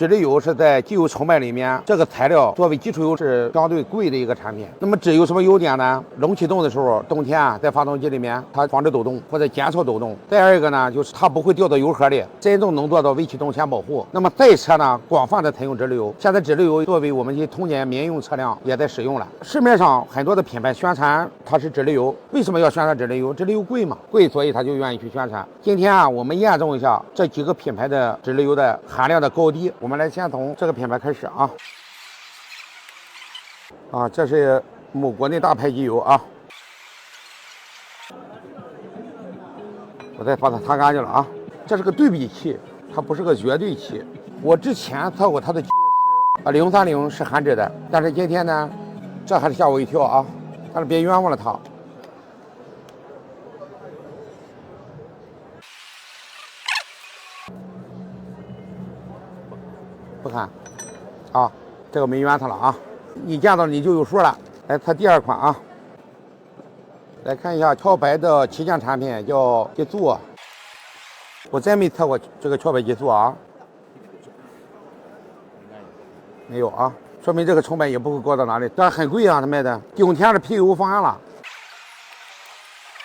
植力油是在机油成本里面，这个材料作为基础油是相对贵的一个产品。那么脂有什么优点呢？冷启动的时候，冬天在发动机里面，它防止抖动或者减少抖动。再二一个呢，就是它不会掉到油盒里，真正能做到微启动前保护。那么赛车呢，广泛的采用植力油。现在植力油作为我们的通勤民用车辆也在使用了。市面上很多的品牌宣传它是植力油，为什么要宣传植力油？植力油贵嘛，贵，所以他就愿意去宣传。今天啊，我们验证一下这几个品牌的植力油的含量的高低。我们来先从这个品牌开始啊。这是某国内大牌机油啊，我再把它擦干净了啊。这是个对比器，它不是个绝对器。我之前测过它的030是含脂的，但是今天呢，这还是吓我一跳啊！但是别冤枉了它。不看啊，这个没冤它了啊，你见到你就有数了。来测第二款啊，来看一下壳牌的旗舰产品叫极速，我真没测过这个壳牌极速啊，没有啊，说明这个成本也不会高到哪里，但是很贵啊，它卖的顶天的皮油方案了。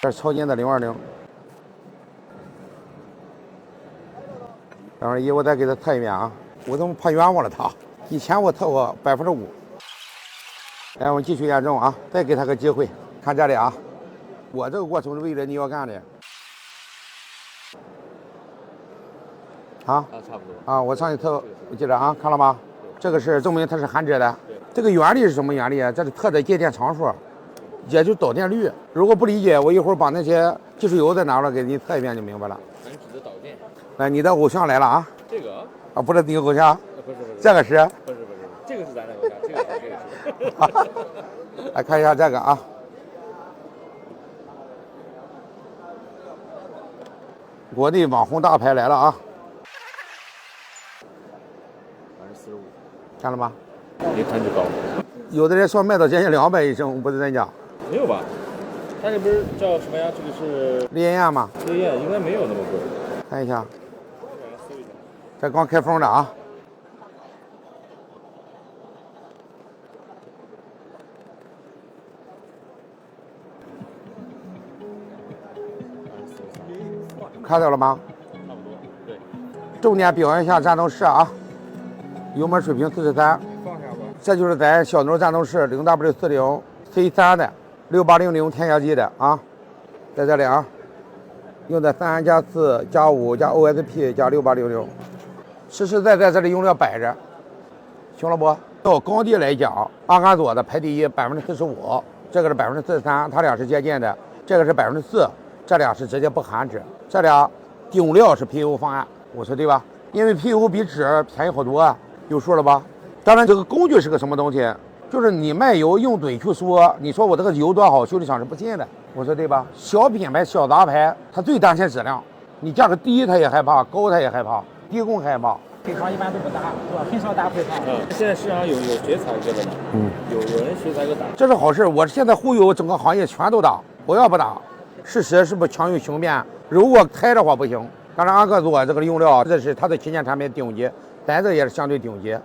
这是超金的020，221，我再给它测一遍啊。我怎么怕冤枉了他？以前我测过5%。来，我们继续验证啊，再给他个机会。看这里啊，我这个过程是为了你要干的。差不多。我上去测，我记得啊，看了吗？这个是证明它是含脂的。这个原理是什么原理啊？这是测的节点常数，也就是导电率。如果不理解，我一会儿把那些技术油再拿出来给你测一遍就明白了。含脂的导电。来，你的偶像来了啊！这个？不是你的偶像。不是，这个是？不是，这个是咱的偶像，这个是。来看一下这个啊，国内网红大牌来了啊45%，看了吗？没含脂高。有的人说卖到接近200一升，不是真假？没有吧？它这不是叫什么呀？这个是烈焰吗？烈焰应该没有那么贵。看一下，这刚开封的啊。看到了吗？差不多，对。重点表扬一下战斗室啊，油门水平43。放下吧。这就是咱小牛战斗室 0W40 C3 的6800添加剂的啊，在这里啊，用的3+4+5加 OSP 加6800，实实在在这里用料摆着，行了不？到高低来讲，阿甘左的排第一45%，这个是43%，它俩是接近的，这个是4%，这俩是直接不含脂，这俩顶料是皮油方案，我说对吧？因为皮油比脂便宜好多啊，有数了吧？当然，这个工具是个什么东西？就是你卖油用嘴去说，你说我这个油多好，修理厂是不信的，我说对吧？小品牌、小杂牌，他最担心质量，你价格低他也害怕，高他也害怕，低工害怕。配方一般都不搭，是吧？很少搭配方。现在市场有学材这个的，有人学材给打。这是好事，我现在忽悠整个行业全都打，不要不打。事实是不是强于雄辩？如果开的话不行。当然，阿克佐这个用料，这是它的旗舰产品顶级，咱这也是相对顶级。